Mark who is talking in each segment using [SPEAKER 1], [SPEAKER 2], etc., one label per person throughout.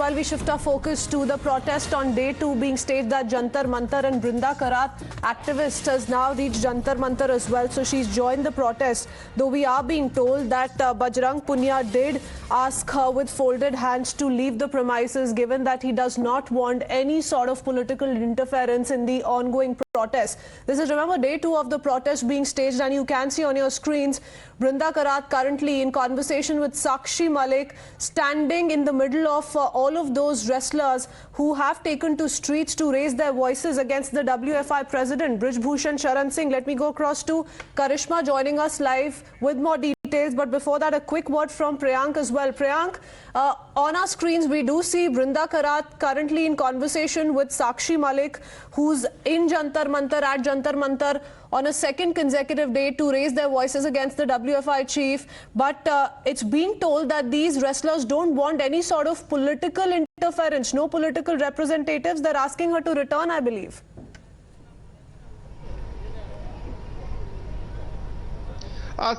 [SPEAKER 1] Meanwhile, we shift our focus to the protest on day 2 being staged at Jantar Mantar, and Brinda Karat, activist, has now reached Jantar Mantar as well. So she's joined the protest, though we are being told that Bajrang did ask her with folded hands to leave the premises, given that he does not want any sort of political interference in the ongoing protest. This is, remember, day 2 of the protest being staged, and you can see on your screens Brinda Karat currently in conversation with Sakshi Malik, standing in the middle of all of those wrestlers who have taken to streets to raise their voices against the WFI president, Brij Bhushan Sharan Singh. Let me go across to Karishma joining us live with more details. But before that, a quick word from Priyank as well. Priyank, on our screens, we do see Brinda Karat currently in conversation with Sakshi Malik, who's in Jantar Mantar, at Jantar Mantar, on a second consecutive day to raise their voices against the WFI chief. But it's being told that these wrestlers don't want any sort of political interference, no political representatives. They're asking her to return, I believe.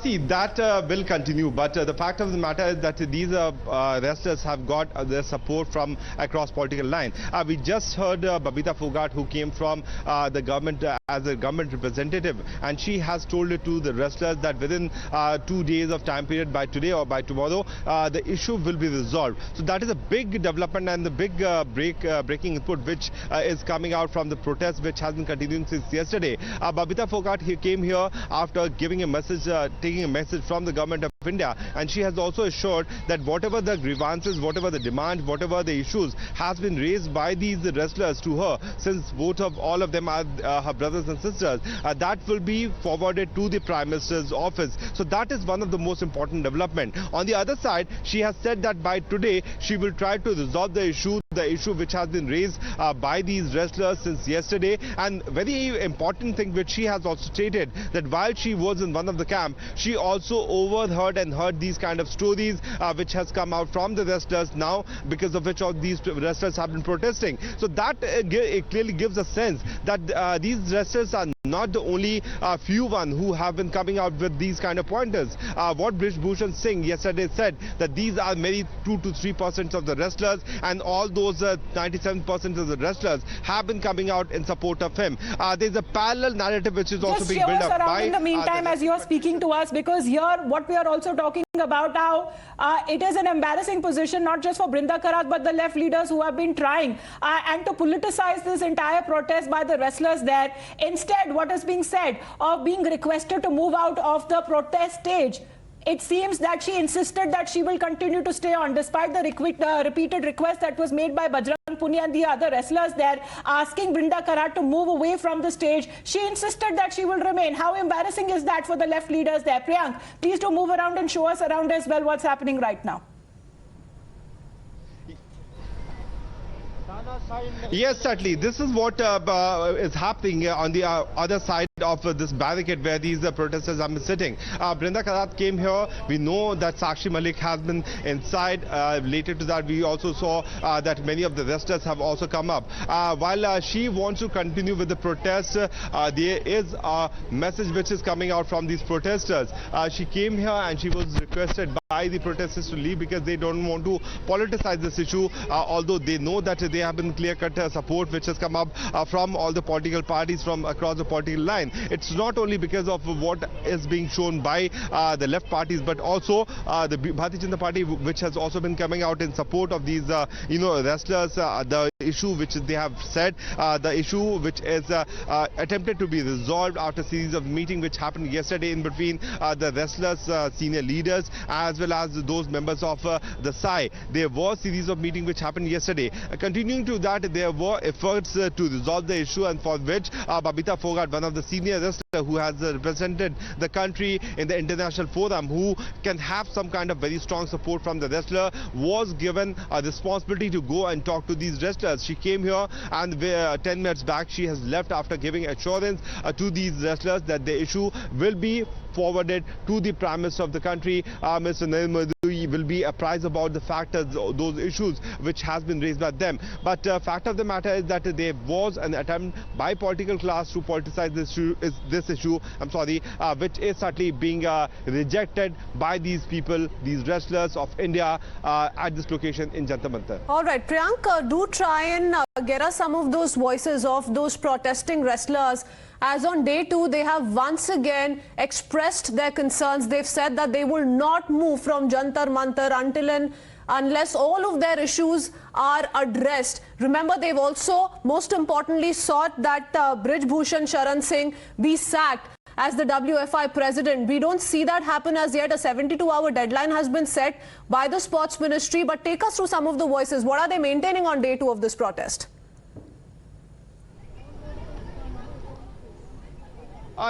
[SPEAKER 2] See, that will continue, but the fact of the matter is that these wrestlers have got their support from across political line. We just heard Babita Phogat, who came from the government as a government representative, and she has told it to the wrestlers that within 2 days of time period, by today or by tomorrow, the issue will be resolved. So that is a big development and the big breaking input which is coming out from the protest, which has been continuing since yesterday. Babita Phogat, he came here after giving a message, taking a message from the government of India, and she has also assured that whatever the grievances, whatever the demands, whatever the issues has been raised by these wrestlers to her, since all of them are her brothers and sisters, that will be forwarded to the Prime Minister's office. So that is one of the most important development. On the other side, she has said that by today she will try to resolve the issue which has been raised by these wrestlers since yesterday. And very important thing which she has also stated, that while she was in one of the camp, she also overheard and heard these kind of stories which has come out from the wrestlers now, because of which all these wrestlers have been protesting. So that it clearly gives a sense that these wrestlers are not the only few one who have been coming out with these kind of pointers. What Brij Bhushan Singh yesterday said, that these are maybe 2 to 3% of the wrestlers, and all those 97% of the wrestlers have been coming out in support of him. There's a parallel narrative which is also being built up by...
[SPEAKER 3] in the meantime, as you are speaking to us, because here what we are also talking about how it is an embarrassing position, not just for Brinda Karat, but the left leaders who have been trying and to politicize this entire protest by the wrestlers there. Instead, what is being said of being requested to move out of the protest stage, it seems that she insisted that she will continue to stay on, despite the repeated request that was made by Bajrang and the other wrestlers there, asking Brinda Karat to move away from the stage. She insisted that she will remain. How embarrassing is that for the left leaders there? Priyank, please do move around and show us around as well what's happening right now.
[SPEAKER 2] Yes, certainly. This is what is happening on the other side of this barricade where these protesters have been sitting. Brinda Karat came here. We know that Sakshi Malik has been inside. Related to that, we also saw that many of the wrestlers have also come up. While she wants to continue with the protest, there is a message which is coming out from these protesters. She came here and she was requested by the protesters to leave because they don't want to politicize this issue, although they know that they have been clear-cut support which has come up from all the political parties from across the political line. It's not only because of what is being shown by the left parties, but also the Bharatiya Janata Party, which has also been coming out in support of these wrestlers. The issue which they have said, the issue which is attempted to be resolved after a series of meetings which happened yesterday in between the wrestlers, senior leaders, as well as those members of the SAI. There was a series of meetings which happened yesterday. Continuing to that, there were efforts to resolve the issue, and for which Babita Phogat, one of the senior wrestlers who has represented the country in the international forum, who can have some kind of very strong support from the wrestler, was given a responsibility to go and talk to these wrestlers. She came here, and 10 minutes back she has left after giving assurance to these wrestlers that the issue will be forwarded to the Prime Minister of the country, Mr. Narendra Modi, will be apprised about the factors, those issues which has been raised by them. But fact of the matter is that there was an attempt by political class to politicize this issue. Which is certainly being rejected by these people, these wrestlers of India at this location in Jantar Mantar.
[SPEAKER 1] All right, Priyank, do try and get us some of those voices of those protesting wrestlers. As on day 2, they have once again expressed their concerns. They've said that they will not move from Jantar Mantar unless all of their issues are addressed. Remember, they've also, most importantly, sought that Brij Bhushan Sharan Singh be sacked as the WFI president. We don't see that happen as yet. A 72-hour deadline has been set by the Sports Ministry. But take us through some of the voices. What are they maintaining on day 2 of this protest?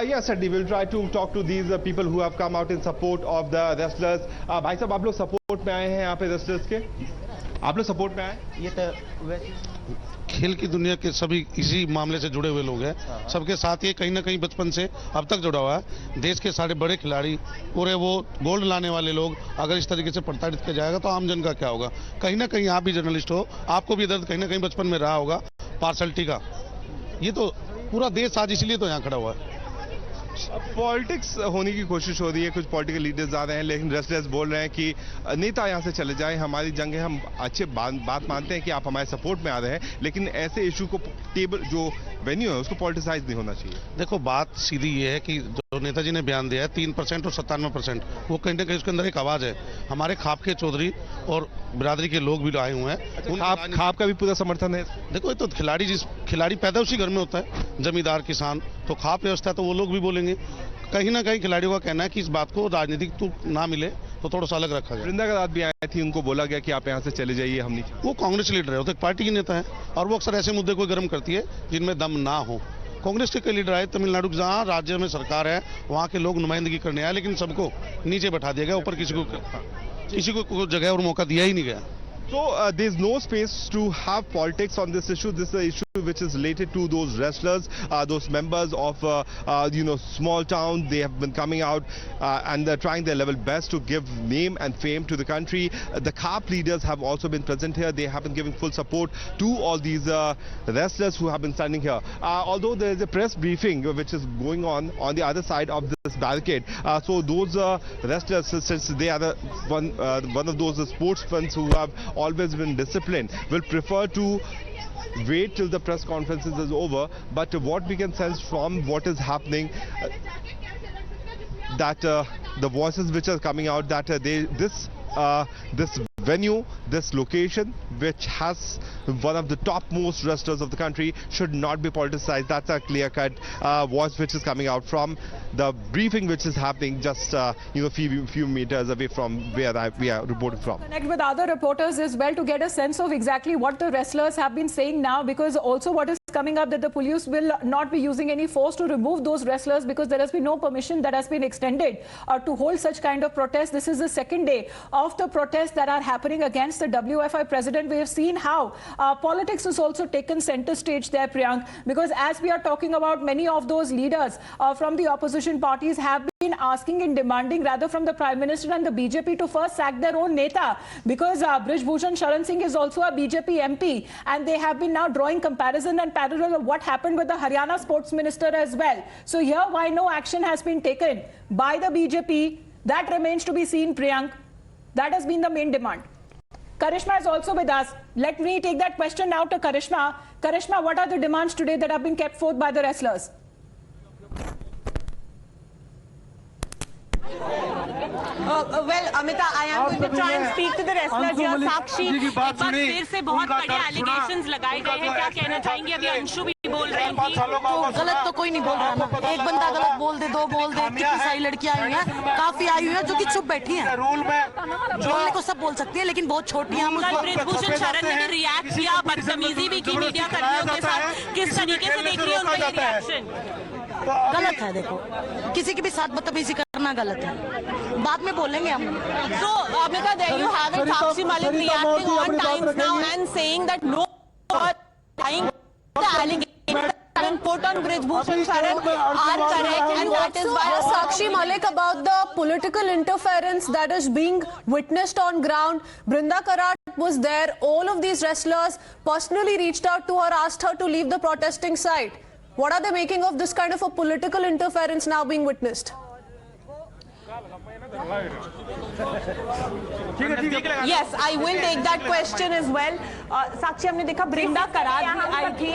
[SPEAKER 2] Yes, certainly. We'll try to talk to these people who have come out in support of the wrestlers. भाई साहब, आप लोग support में आए हैं यहाँ पे wrestlers के? आप लोग सपोर्ट में आए?
[SPEAKER 4] ये तो वैसे खेल की दुनिया के सभी इसी मामले से जुड़े हुए लोग हैं। सबके साथ ये कहीं ना कहीं बचपन से अब तक जुड़ा हुआ है। देश के सारे बड़े खिलाड़ी, पूरे वो गोल्ड लाने वाले लोग अगर इस तरीके से प्रताड़ित किया जाएगा तो आम जन का क्या होगा? कहीं ना कहीं आप भी जर्नलिस्ट हो, आपको भी दर्द कहीं ना कहीं बचपन में रहा होगा पार्शलिटी का। ये तो पूरा देश आज इसलिए तो यहाँ खड़ा हुआ है।
[SPEAKER 2] पॉलिटिक्स होने की कोशिश हो रही है, कुछ पॉलिटिकल लीडर्स आ रहे हैं, लेकिन रेस्लर्स बोल रहे हैं कि नेता यहाँ से चले जाएं, हमारी जंग है, हम अच्छे बात मानते हैं कि आप हमारे सपोर्ट में आ रहे हैं, लेकिन ऐसे इशू को टेबल जो वेन्यू है उसको पॉलिटिसाइज नहीं होना चाहिए।
[SPEAKER 4] देखो, बात सीधी ये है कि जो नेताजी ने बयान दिया है 3% और 97%, वो कहीं ना कहीं उसके अंदर एक आवाज है। हमारे खाप के चौधरी और बिरादरी के लोग भी आए हुए हैं।
[SPEAKER 2] खाप का भी पूरा समर्थन है।
[SPEAKER 4] देखो, ये तो खिलाड़ी पैदा उसी घर में होता है, जमींदार किसान, तो खाप व्यवस्था तो वो लोग भी बोलेंगे। कहीं ना कहीं खिलाड़ियों का कहना है कि इस बात को राजनीतिक तो ना मिले तो थोड़ा सा अलग रखा जाए।
[SPEAKER 2] वृंदा करात भी आई थी, उनको बोला गया कि आप यहाँ से चले जाइए, हम नहीं।
[SPEAKER 4] वो कांग्रेस लीडर है, वो तो एक पार्टी की नेता है और वो अक्सर ऐसे मुद्दे को गर्म करती है जिनमें दम ना हो। कांग्रेस के कई लीडर आए तमिलनाडु, जहाँ राज्य में सरकार है, वहाँ के लोग नुमाइंदगी करने आए, लेकिन सबको नीचे बैठा दिया गया, ऊपर किसी को जगह और मौका दिया ही नहीं गया।
[SPEAKER 2] So there is no space to have politics on this issue. This is an issue which is related to those wrestlers, those members of small town. They have been coming out and they're trying their level best to give name and fame to the country. The CAP leaders have also been present here. They have been giving full support to all these wrestlers who have been standing here. Although there is a press briefing which is going on the other side of this barricade. So those wrestlers, since they are one of those sportsmen who have always been disciplined, will prefer to wait till the press conferences is over. But what we can sense from what is happening, that the voices which are coming out, that this venue, this location, which has one of the topmost wrestlers of the country, should not be politicized. That's a clear-cut voice which is coming out from the briefing which is happening just few meters away from where we are reporting from.
[SPEAKER 3] Connect with other reporters as well to get a sense of exactly what the wrestlers have been saying now, because also what is coming up that the police will not be using any force to remove those wrestlers because there has been no permission that has been extended to hold such kind of protest. This is the second day of the protests that are happening against the WFI president. We have seen how politics has also taken center stage there, Priyank, because as we are talking about, many of those leaders from the opposition parties have been asking and demanding rather from the Prime Minister and the BJP to first sack their own neta, because Brij Bhushan Sharan Singh is also a BJP MP, and they have been now drawing comparison and parallel of what happened with the Haryana sports minister as well. So here, why no action has been taken by the BJP, that remains to be seen, Priyank. That has been the main demand. Karishma is also with us. Let me take that question now to Karishma. Karishma, what are the demands today that have been kept forth by the wrestlers?
[SPEAKER 5] Well, Amita, I am going to try and speak to the wrestlers here. साक्षी, एक बार फिर से बहुत बड़े allegations लगाए गए हैं, क्या कहना चाहेंगे? अभी अंशु भी बोल रहे हैं कि
[SPEAKER 6] गलत तो कोई नहीं बोल रहा ना, एक बंदा गलत बोल दे, दो बोल दे, कितनी सारी लड़कियां आई हैं, काफी आई हुई हैं जो कि चुप बैठी हैं। बोलने को सब बोल सकती है, लेकिन बहुत छोटी हैं।
[SPEAKER 5] ब्रिजभूषण शरण ने रिएक्ट किया, बदतमीजी भी की मीडिया कर्मियों के साथ, किस तरीके से देख रही है उनका ये रिएक्शन?
[SPEAKER 6] गलत है, देखो किसी के भी साथ बदतमीजी करना गलत है, बाद में बोलेंगे हम।
[SPEAKER 5] So, Amita, there you have it, Sakshi Malik reacting on Times Now and saying that no, trying the allegation put on Brij Bhushan Sharan are correct, and that is why
[SPEAKER 1] Sakshi Malik, about the political interference that is being witnessed on ground. Brinda Karat was there. All of these wrestlers personally reached out to her, asked her to leave the protesting site. What are they making of this kind of a political interference now being witnessed?
[SPEAKER 5] Yes, I will take that question as well. Sakshi, हमने देखा Brinda Karat भी आई थी,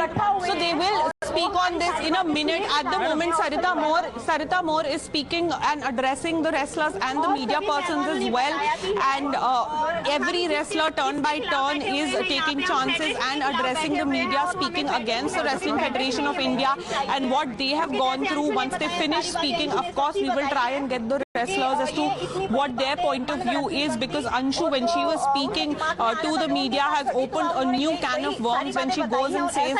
[SPEAKER 5] so they will speak on this in a minute. At the moment, Sarita Moore is speaking and addressing the wrestlers and the media persons as well. And every wrestler turn by turn is taking chances and addressing the media, speaking against the Wrestling Federation of India and what they have gone through. Once they finish speaking, of course, we will try and get the wrestlers as to what their point of view is, because Anshu, when she was speaking to the media, has opened a new can of worms when she goes and says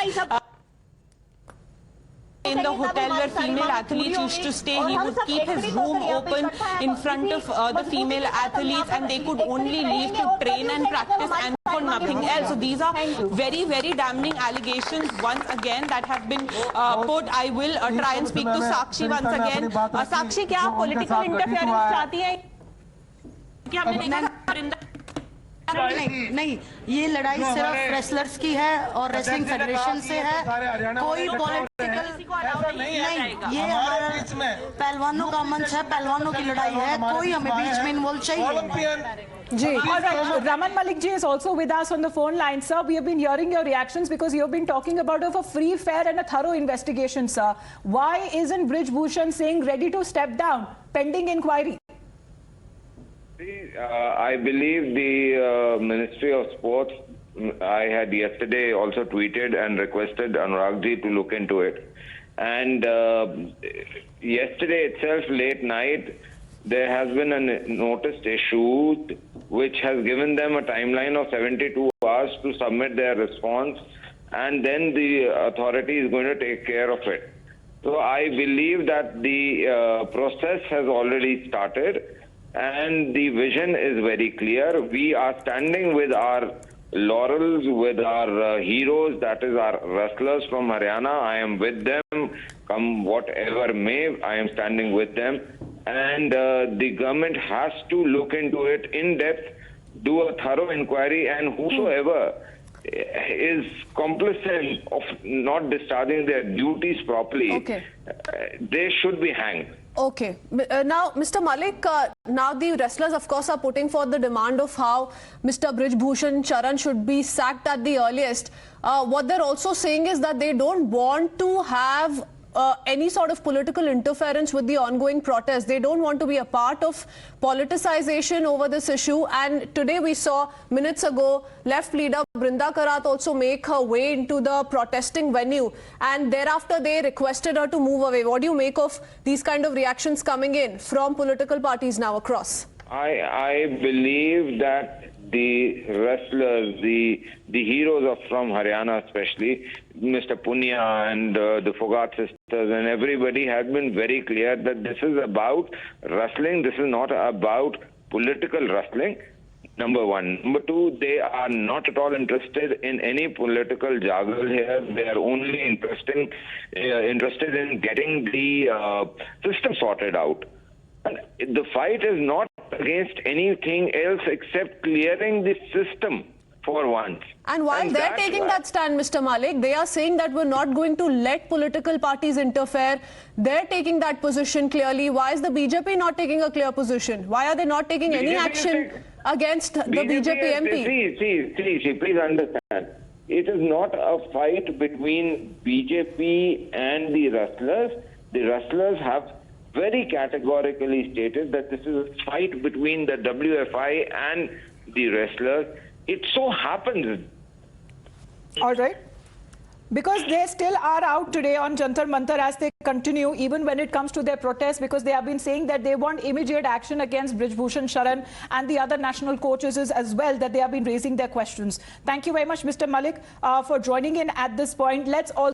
[SPEAKER 5] in the hotel where female athletes used to stay, he would keep his room open in front of the female athletes, and they could only leave to train and practice and for nothing else. So these are very, very damning allegations once again that have been put. I will try and speak to Sakshi once again. Sakshi, क्या आप political interference चाहती हैं? क्या हमने देखा Brinda?
[SPEAKER 6] नहीं, ये लड़ाई सिर्फ रेसलर्स की है और रेसलिंग फेडरेशन से है। कोई पॉलिटिकल नहीं, ये पहलवानों का मंच है, पहलवानों की लड़ाई है, कोई हमें बीच में इन्वॉल्व चाहिए।
[SPEAKER 3] All right, Raman Malik ji is also with us on the phone line. Sir, we have been hearing your reactions because you have been talking about a free, fair and a thorough investigation, sir. Why isn't Brij Bhushan saying ready to step down, pending inquiry?
[SPEAKER 7] I believe the Ministry of Sports, I had yesterday also tweeted and requested Anuragji to look into it. And yesterday itself, late night, there has been a notice issued which has given them a timeline of 72 hours to submit their response, and then the authority is going to take care of it. So I believe that the process has already started, and the vision is very clear. We are standing with our laurels, with our heroes, that is our wrestlers from Haryana. I am with them, come whatever may, I am standing with them. And the government has to look into it in depth, do a thorough inquiry, and whosoever is complicit of not discharging their duties properly, they should be hanged.
[SPEAKER 1] Okay. Now, Mr. Malik, now the wrestlers, of course, are putting forth the demand of how Mr. Brij Bhushan Sharan should be sacked at the earliest. What they're also saying is that they don't want to have any sort of political interference with the ongoing protest. They don't want to be a part of politicization over this issue. And today we saw minutes ago left leader Brinda Karat also make her way into the protesting venue, and thereafter they requested her to move away. What do you make of these kind of reactions coming in from political parties now across?
[SPEAKER 7] I believe that the wrestlers, the heroes from Haryana especially, Mr. Punya and the Fogat sisters and everybody has been very clear that this is about wrestling. This is not about political wrestling. Number one. Number two, they are not at all interested in any political juggle here. They are only interested in getting the system sorted out. And the fight is not against anything else except clearing the system for once.
[SPEAKER 1] And while they're taking that stand, Mr. Malik, they are saying that we're not going to let political parties interfere. They're taking that position clearly. Why is the BJP not taking a clear position? Why are they not taking any action against the BJP MP?
[SPEAKER 7] See, please understand. It is not a fight between BJP and the wrestlers. The wrestlers have very categorically stated that this is a fight between the WFI and the wrestlers. It so happens.
[SPEAKER 3] All right. Because they still are out today on Jantar Mantar as they continue, even when it comes to their protest, because they have been saying that they want immediate action against Brij Bhushan Sharan and the other national coaches as well, that they have been raising their questions. Thank you very much, Mr. Malik, for joining in at this point. Let's also